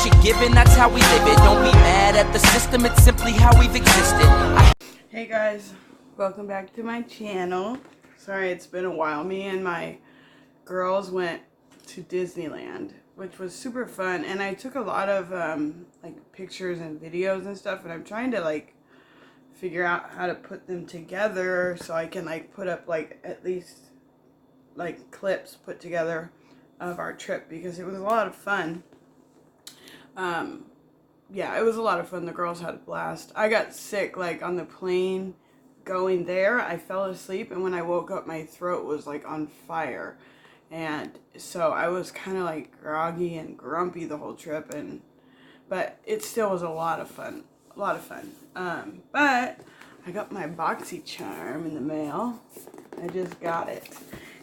what you're given, that's how we live it. Don't be mad at the system, it's simply how we've existed. Hey guys, welcome back to my channel. Sorry it's been a while. Me and my girls went to Disneyland, which was super fun, and I took a lot of like pictures and videos and stuff, and I'm trying to like figure out how to put them together so I can like put up like at least like clips put together of our trip, because it was a lot of fun. Yeah, it was a lot of fun. The girls had a blast. I got sick like on the plane going there. I fell asleep, and when I woke up my throat was like on fire, and so I was kind of like groggy and grumpy the whole trip, but it still was a lot of fun. But I got my BoxyCharm in the mail. I just got it.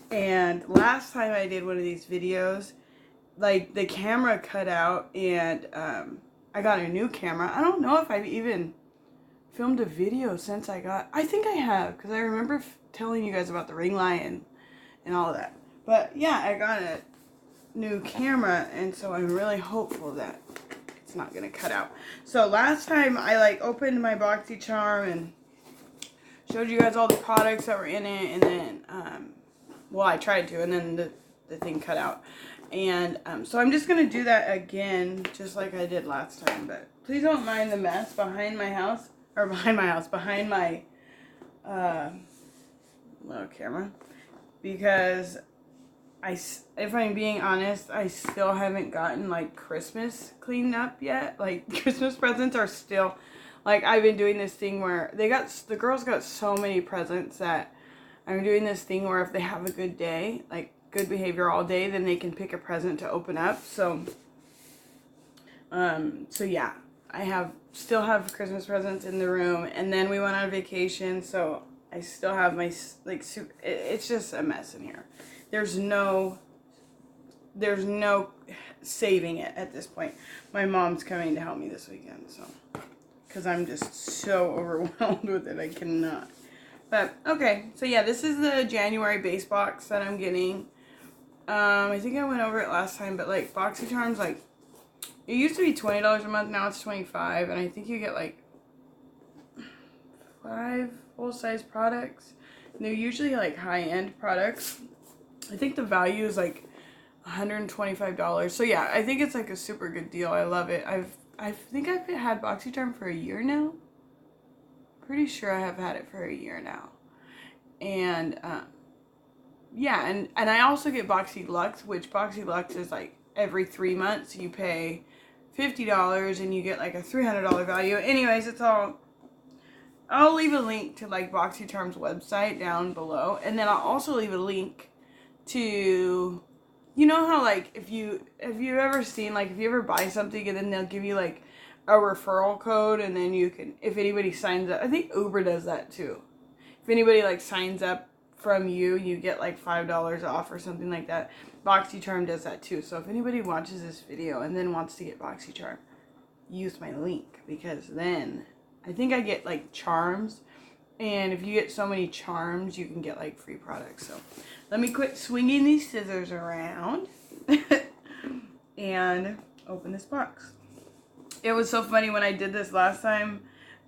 And last time I did one of these videos, like the camera cut out, and I got a new camera. I don't know if I've even filmed a video since I think I have, because I remember telling you guys about the ring light and all of that. But yeah, I got a new camera, and so I'm really hopeful that it's not gonna cut out. So last time I like opened my BoxyCharm and showed you guys all the products that were in it, and then well, I tried to, and then the thing cut out. And so I'm just going to do that again, just like I did last time. But please don't mind the mess behind my house, or behind my little camera. Because if I'm being honest, I still haven't gotten like Christmas cleaned up yet. Like Christmas presents are still, like I've been doing this thing where the girls got so many presents that I'm doing this thing where if they have a good day, like good behavior all day, then they can pick a present to open up. So yeah, I still have Christmas presents in the room, and then we went on vacation, so I still have my like it's just a mess in here. There's no saving it at this point. My mom's coming to help me this weekend, so because I'm just so overwhelmed with it, I cannot. But, okay, so yeah, this is the January base box that I'm getting. I think I went over it last time, but like BoxyCharm's like, it used to be $20 a month, now it's $25, and I think you get like 5 full-size products. And they're usually like high-end products. I think the value is like $125. So yeah, I think it's like a super good deal. I love it. I think I've had BoxyCharm for a year now. Pretty sure I have had it for a year now. And yeah, and I also get BoxyLux, which BoxyLux is like every 3 months you pay $50 and you get like a $300 value. Anyways, I'll leave a link to like BoxyCharm's website down below, and then I'll also leave a link to, you know how like if you ever seen, like if you ever buy something and then they'll give you like a referral code, and then you can, if anybody signs up, I think Uber does that too. If anybody like signs up from you, you get like $5 off or something like that. BoxyCharm does that too. So if anybody watches this video and then wants to get BoxyCharm, use my link, because then I think I get like charms, and if you get so many charms, you can get like free products. So let me quit swinging these scissors around and open this box. It was so funny when I did this last time.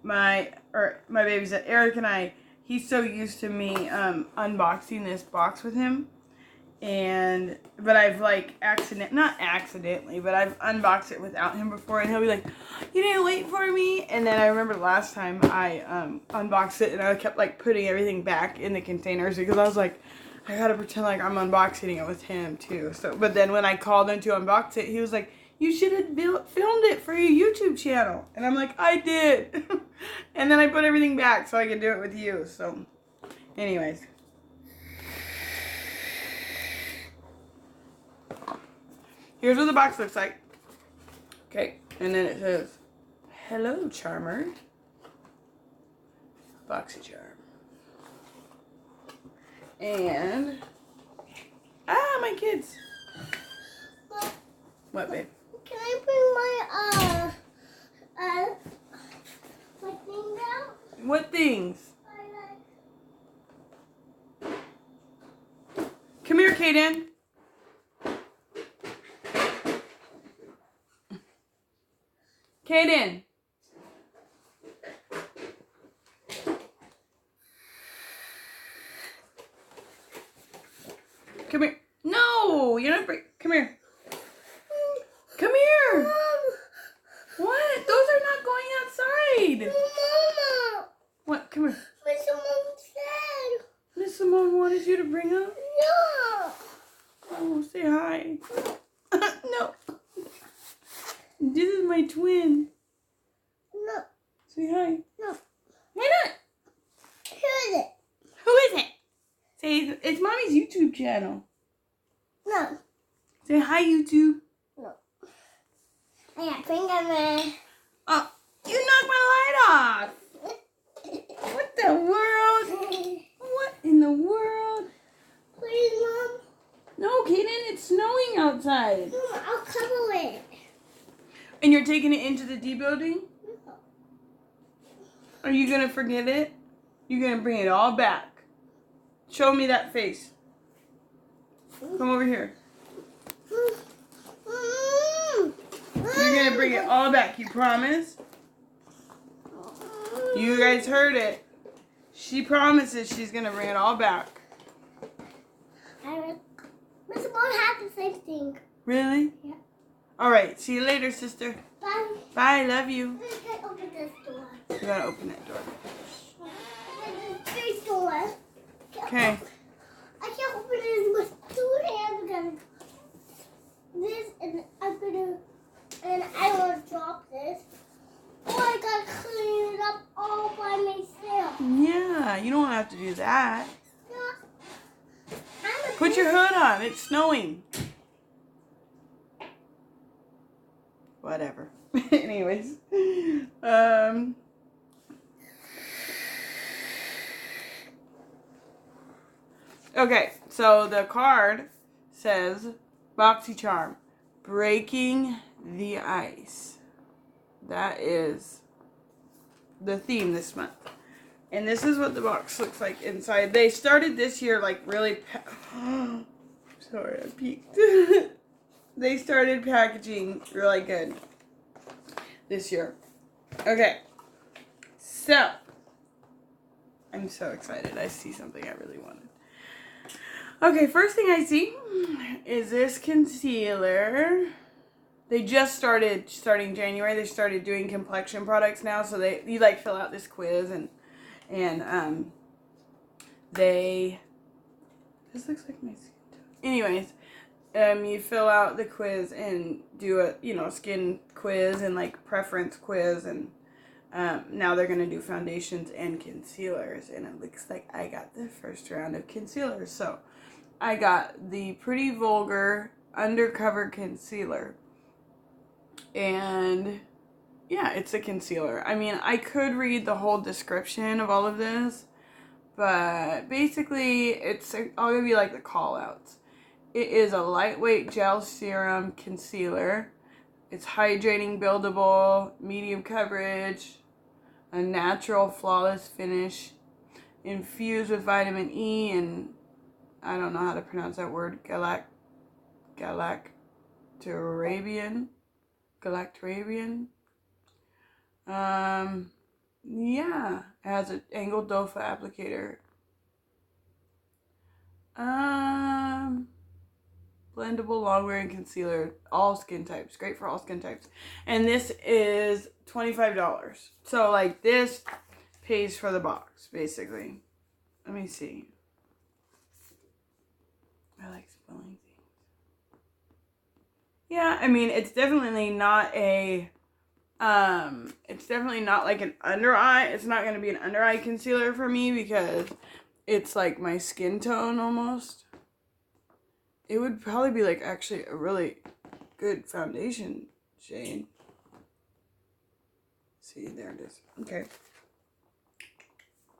My babysit Eric and I, he's so used to me unboxing this box with him, but I've like not accidentally, but I've unboxed it without him before, and he'll be like, "You didn't wait for me." And then I remember last time I unboxed it, and I kept like putting everything back in the containers, because I was like, I gotta pretend like I'm unboxing it with him too. So, but then when I called him to unbox it, he was like, "You should have filmed it for your YouTube channel." And I'm like, I did. And then I put everything back so I could do it with you. So, anyways. Here's what the box looks like. Okay, and then it says, "Hello, Charmer." BoxyCharm. And, my kids. What, babe? Can I bring my thing down? What things? Come here, Kaden. Kaden. Come here. No, you're not break. Come here. Come here. What? Those are not going outside. Mama. What? Come here. What someone said. Miss Simone wanted you to bring up. No. Oh, say hi. No. This is my twin. No. Say hi. No. Why not? Who is it? Who is it? Say, it's Mommy's YouTube channel. No. Say hi, YouTube. No. I got finger. Oh, you knocked my light off. What the world? What in the world? Please, Mom. No, Kaden, it's snowing outside. Mom, I'll cover it. And you're taking it into the D building? Are you going to forget it? You're going to bring it all back. Show me that face. Come over here. You're going to bring it all back, you promise? You guys heard it. She promises she's going to bring it all back. Miss Simone has the same thing. Really? Yeah. All right. See you later, sister. Bye. Bye. Love you. I can't open this door. You got to open that door. This door. Okay. I can't open it with 2 hands because this and I'm gonna and I want to drop this. Oh, I gotta clean it up all by myself. Yeah, you don't have to do that. Yeah. Put your hood on. It's snowing. Whatever. Anyways. Okay, so the card says BoxyCharm, breaking the ice. That is the theme this month. And this is what the box looks like inside. They started this year like really... Sorry, I peeked. They started packaging really good this year. Okay, so I'm so excited. I see something I really wanted. Okay, first thing I see is this concealer. They just starting January. They started doing complexion products now. So you like fill out this quiz and this looks like my skin tone. Anyways, you fill out the quiz and do a skin quiz and like preference quiz, and now they're gonna do foundations and concealers, and it looks like I got the first round of concealers. So I got the Pretty Vulgar Undercover Concealer. And yeah, it's a concealer. I mean, I could read the whole description of all of this, but basically I'll give you like the call outs. It is a lightweight gel serum concealer. It's hydrating, buildable, medium coverage, a natural flawless finish, infused with vitamin E and I don't know how to pronounce that word. Galacturabian. Yeah, it has an angled doe-foot applicator. Blendable long-wearing concealer, all skin types. Great for all skin types. And this is $25. So like this pays for the box, basically. Let me see. I like spelling things. Yeah, I mean, it's definitely not like an under eye. It's not going to be an under eye concealer for me because it's like my skin tone almost. It would probably be like actually a really good foundation shade. See, there it is. Okay.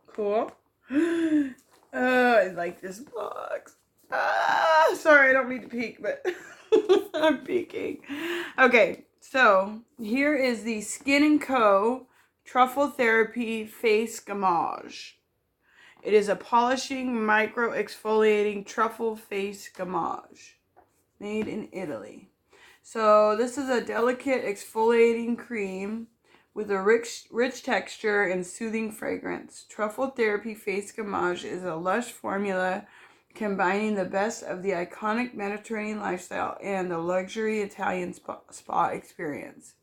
Cool. Oh, I like this box. Sorry, I don't mean to peek, but I'm peeking. Okay, so here is the Skin & Co. Truffle Therapy Face Gamage. It is a polishing, micro exfoliating truffle face gamage made in Italy. So this is a delicate exfoliating cream with a rich texture and soothing fragrance. Truffle Therapy Face Gamage is a lush formula combining the best of the iconic Mediterranean lifestyle and the luxury Italian spa experience.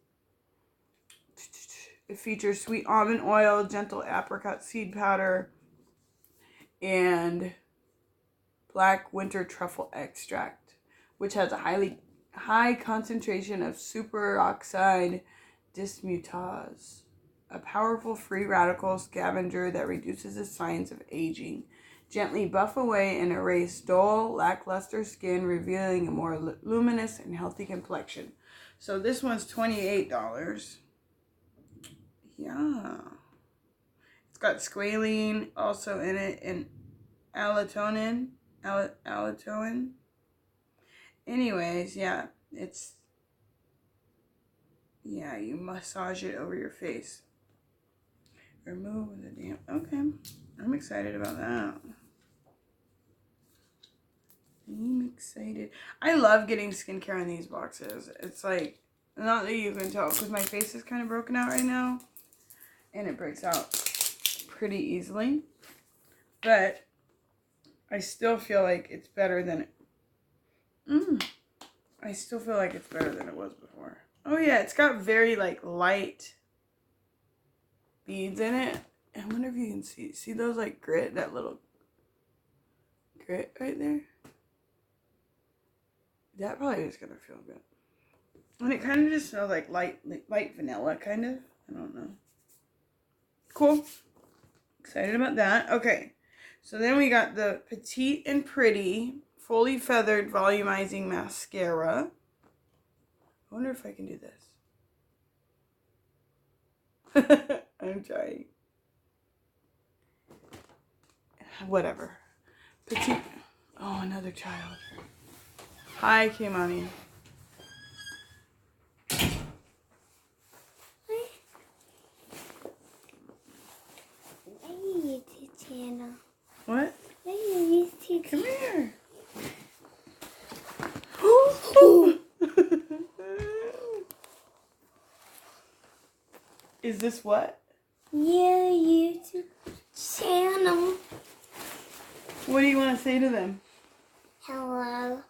It features sweet almond oil, gentle apricot seed powder, and black winter truffle extract, which has a high concentration of superoxide dismutase, a powerful free radical scavenger that reduces the signs of aging. Gently buff away and erase dull, lackluster skin, revealing a more luminous and healthy complexion. So this one's $28. Yeah. It's got squalene also in it and allantoin. Anyways, yeah, you massage it over your face. Remove the damn. Okay, I'm excited about that. I'm excited. I love getting skincare in these boxes. It's like, not that you can tell, because my face is kind of broken out right now, and it breaks out pretty easily. But I still feel like it's better than it. I still feel like it's better than it was before. Oh yeah, it's got very like light beads in it. I wonder if you can see those like grit, that little grit right there. That probably is gonna feel good. And it kind of just smells like light vanilla, kind of. I don't know. Cool. Excited about that. Okay. So then we got the Petite and Pretty Fully Feathered Volumizing Mascara. I wonder if I can do this. I'm trying. Whatever. Petite. Oh, another child. Hi, Kimani. What? Come here. Is this what? Your YouTube channel. What do you want to say to them? Hello.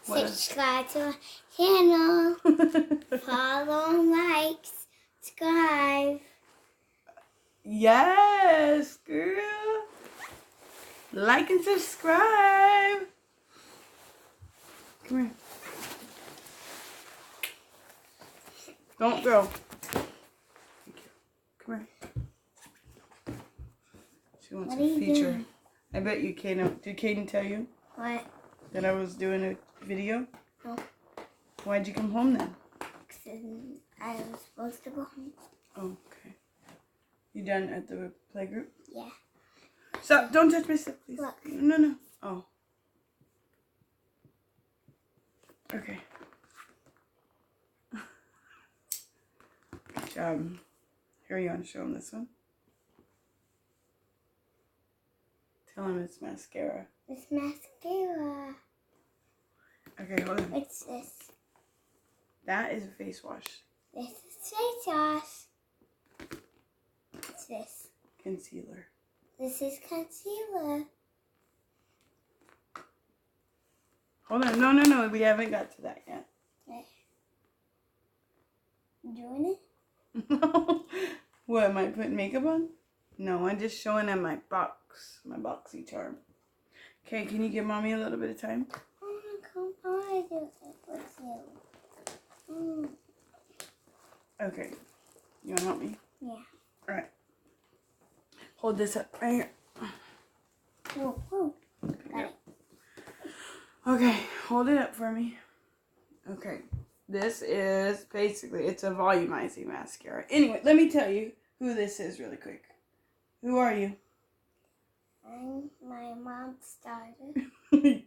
What? Subscribe to our channel. Follow, like, subscribe. Yes, girl. Like and subscribe. Come here. Don't go. Come here. She wants What a are you feature. doing? I bet you, Kaden. Did Kaden tell you What? that I was doing a video? No. Why'd you come home then? Because I was supposed to go home. Oh, okay. You done at the playgroup? Yeah. Stop! Don't touch my stuff, please. Look. No. Oh. Okay. Good job. Here, you want to show him this one? Tell him it's mascara. It's mascara. Okay, hold on. What's this? That is a face wash. This is face wash. What's this? Concealer. This is concealer. Hold on. No. We haven't got to that yet. Okay. You doing it? No. What, am I putting makeup on? No, I'm just showing them my BoxyCharm. Okay, can you give mommy a little bit of time? Oh, come on, do it with you. Okay. You want to help me? Yeah. All right. Hold this up right here. Whoa. Got it. Okay, hold it up for me. Okay, this is basically, it's a volumizing mascara. Anyway, let me tell you who this is really quick. Who are you? I'm my mom's daughter.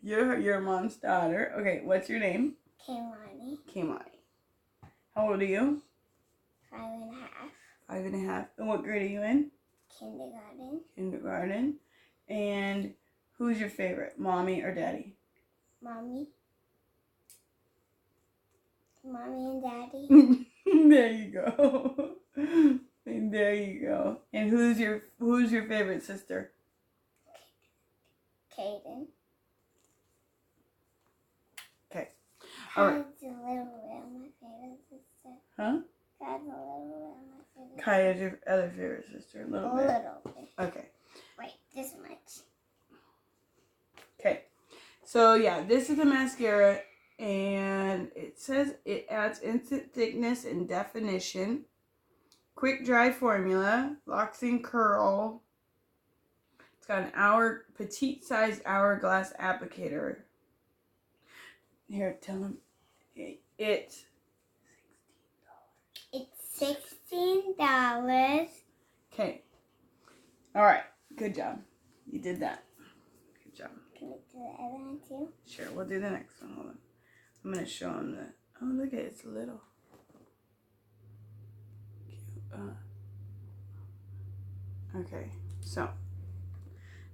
You're your mom's daughter. Okay, what's your name? Kimani. Kimani. How old are you? 5.5. 5.5. And what grade are you in? Kindergarten. Kindergarten. And who's your favorite, mommy or daddy? Mommy. Mommy and Daddy. There you go. And there you go. And who's your favorite sister? Kaden. Okay. All right. Kaya's a little bit my favorite sister. Huh? Kaya's a little bit my favorite sister. Kaya's your other favorite sister. A little bit. bit. Okay. Wait, this much. Okay. So yeah, this is a mascara, and it says it adds instant thickness and definition, quick dry formula, locks in curl. It's got an petite sized hourglass applicator. Here, tell them it's $16. okay. All right, good job. You did that. Good job. Can we do the other one too? Sure, we'll do the next one. Hold on. I'm gonna show them the. Oh, look at it. It's little. Cute. Okay, so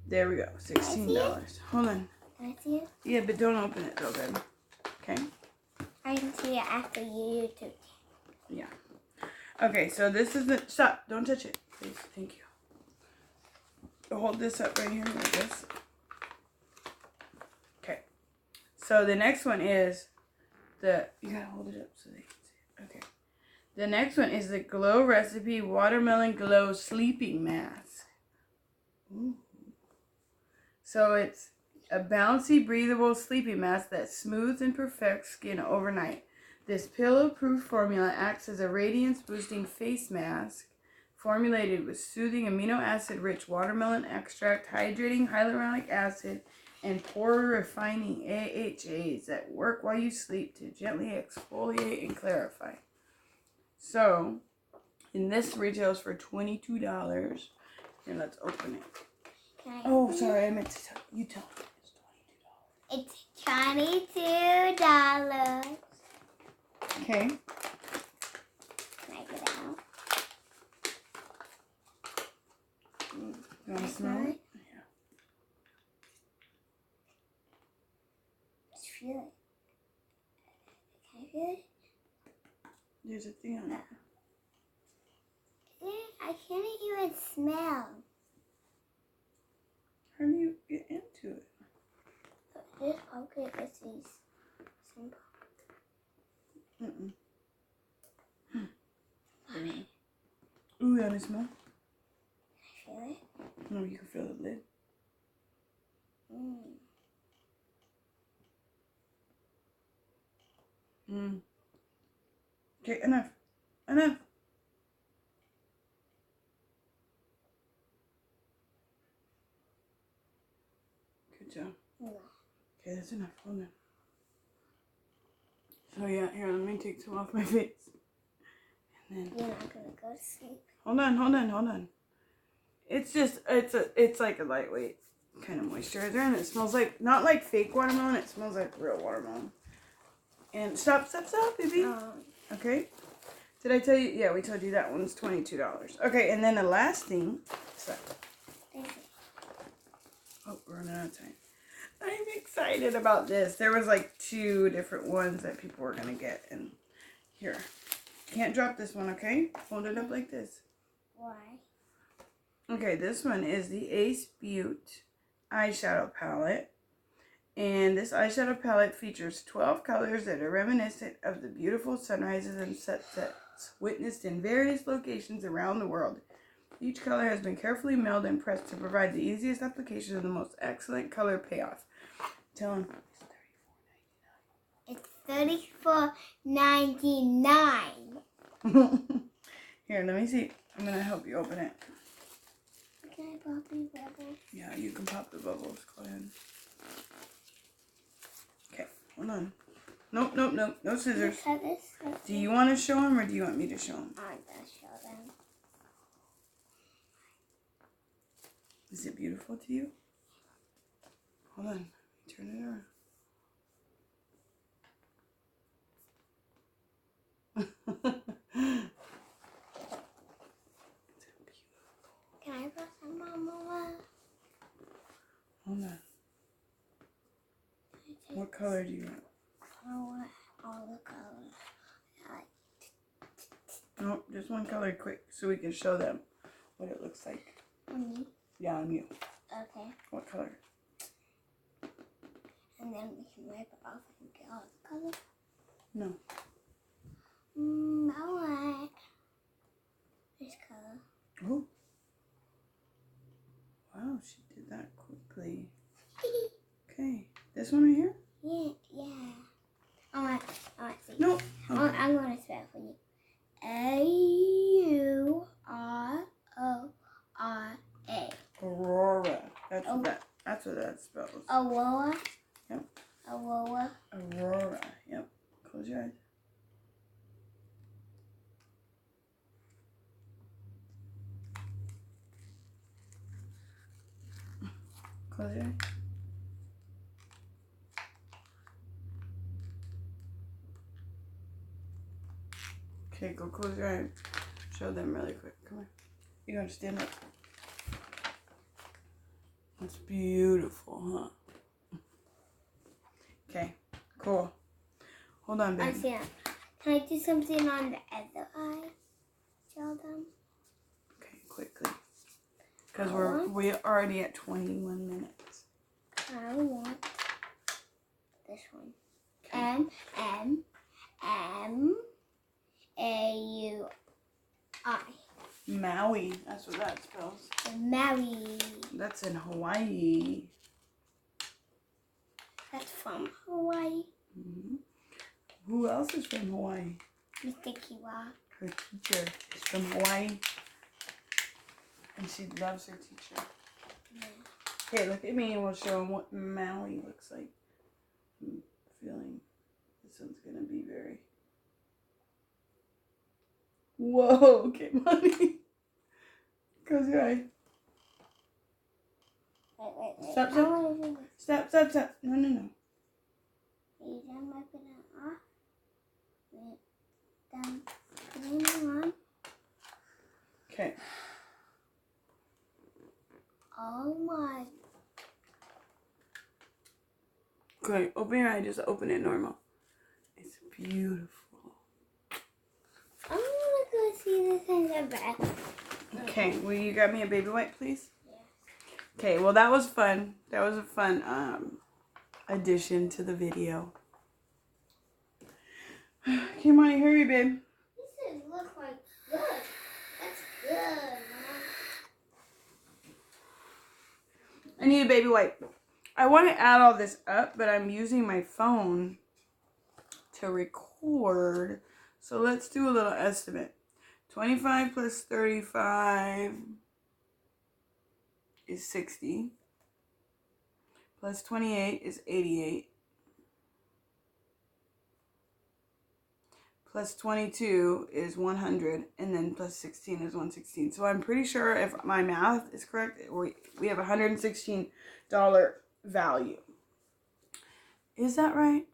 there we go. $16. Hold on. Can I see it? Yeah, but don't open it though, babe. Okay. I can see it after you YouTube. Yeah. Okay, so this is the. Stop! Don't touch it, please. Thank you. Hold this up right here like this. Okay. So the next one is the. You gotta hold it up so they can see it. Okay. The next one is the Glow Recipe Watermelon Glow Sleeping Mask. Ooh. So it's a bouncy, breathable sleeping mask that smooths and perfects skin overnight. This pillow-proof formula acts as a radiance-boosting face mask formulated with soothing amino acid-rich watermelon extract, hydrating hyaluronic acid, and pore-refining AHAs that work while you sleep to gently exfoliate and clarify. So, and this retails for $22. Here, let's open it. Oh, sorry, I meant to tell you. Tell me. It's $22. Okay. Can I get it out? You want to smell it? Yeah. Just feel it. Can I feel it? There's a thing on it. I can't even smell. How do you get into it? This pocket is these simple. Ooh, you want to smell? Can I feel it? No, you can feel the lid. Okay, enough. Enough. Good job. No. Okay, that's enough. Hold on. So yeah, here, let me take some off my face. And then You're not gonna go to sleep. hold on. It's just it's like a lightweight kind of moisturizer, and it smells like not like fake watermelon, it smells like real watermelon. And stop, baby. Okay. Did I tell you? Yeah, we told you that one's $22. Okay, and then the last thing. Oh, we're running out of time. I'm excited about this. There was like 2 different ones that people were gonna get, and here. Can't drop this one, okay? Hold it up like this. Why? Okay, this one is the Ace Butte eyeshadow palette. And this eyeshadow palette features 12 colors that are reminiscent of the beautiful sunrises and sunsets witnessed in various locations around the world. Each color has been carefully milled and pressed to provide the easiest application and the most excellent color payoff. Tell them. It's $34.99. Here, let me see. I'm going to help you open it. Can I pop these bubbles? Yeah, you can pop the bubbles. Go ahead. Okay, hold on. Nope. No scissors. Do you want to show them or do you want me to show them? I'm going to show them. Is it beautiful to you? Hold on. Turn it around. Can I put some Mama? Hold on. What color do you want? I want all the colors. Nope, just one color quick so we can show them what it looks like. On me? Yeah, on you. Okay. What color? And then we can wipe it off and get all the color. No. I like this color. Oh. Wow, she did that quickly. Okay, this one right here? Yeah. I want to see. No. Okay. Okay. I'm going to spell it for you. A-U-R-O-R-A. Aurora. That's what that spells. Aurora. Yep. Aurora. Aurora. Yep. Close your eyes. Close your eyes. Okay, go close your eyes. Show them really quick. Come on. You're gonna stand up. That's beautiful, huh? Okay, cool. Hold on, baby. I see it. Can I do something on the other eye? Show them. Okay, quickly. Because we're already at 21 minutes. I want this one. Okay. M-M-A-U-I. Maui. That's what that spells. Maui. That's in Hawaii. That's from Hawaii. Mm-hmm. Who else is from Hawaii? Mr. Kiwa. Her teacher is from Hawaii. And she loves her teacher. Yeah. Okay, look at me and we'll show them what Maui looks like. I'm feeling this one's going to be very... Whoa, okay, mommy. Close your eye. Wait. Stop. Stop. No. You done wiping it off? Wait. Done putting it on. Okay. Oh my. Good. Open your eye. Just open it normal. It's beautiful. I'm gonna go see this in the back. Okay. Will you grab me a baby wipe, please? Yes. Okay. Well, that was fun. That was a fun addition to the video. Okay, Monty, hurry, babe. This does look like good. That's good, Mom. I need a baby wipe. I want to add all this up, but I'm using my phone to record. So let's do a little estimate. 25 plus 35 is 60. Plus 28 is 88. Plus 22 is 100. And then plus 16 is 116. So I'm pretty sure if my math is correct, we have $116 value. Is that right?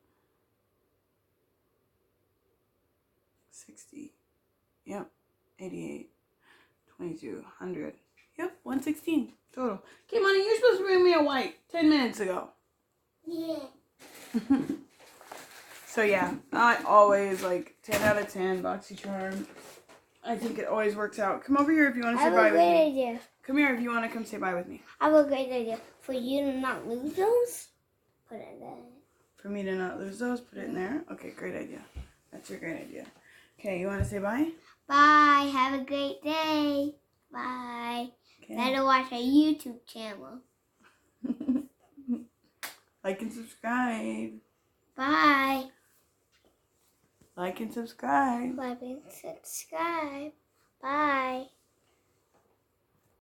60. Yep. 88. 22. 100. Yep. 116 total. Okay, Monty, you're supposed to bring me a white 10 minutes ago. Yeah. So yeah, I always like 10 out of 10 BoxyCharm. I think it always works out. Come over here if you want to say bye with me. I have a great idea. Come here if you want to come say bye with me. I have a great idea. For you to not lose those, put it there. For me to not lose those, put it in there. Okay, great idea. That's your great idea. Okay, you want to say bye? Bye. Have a great day. Bye. Okay. Better watch our YouTube channel. Like and subscribe. Bye. Like and subscribe. Like and subscribe. Bye.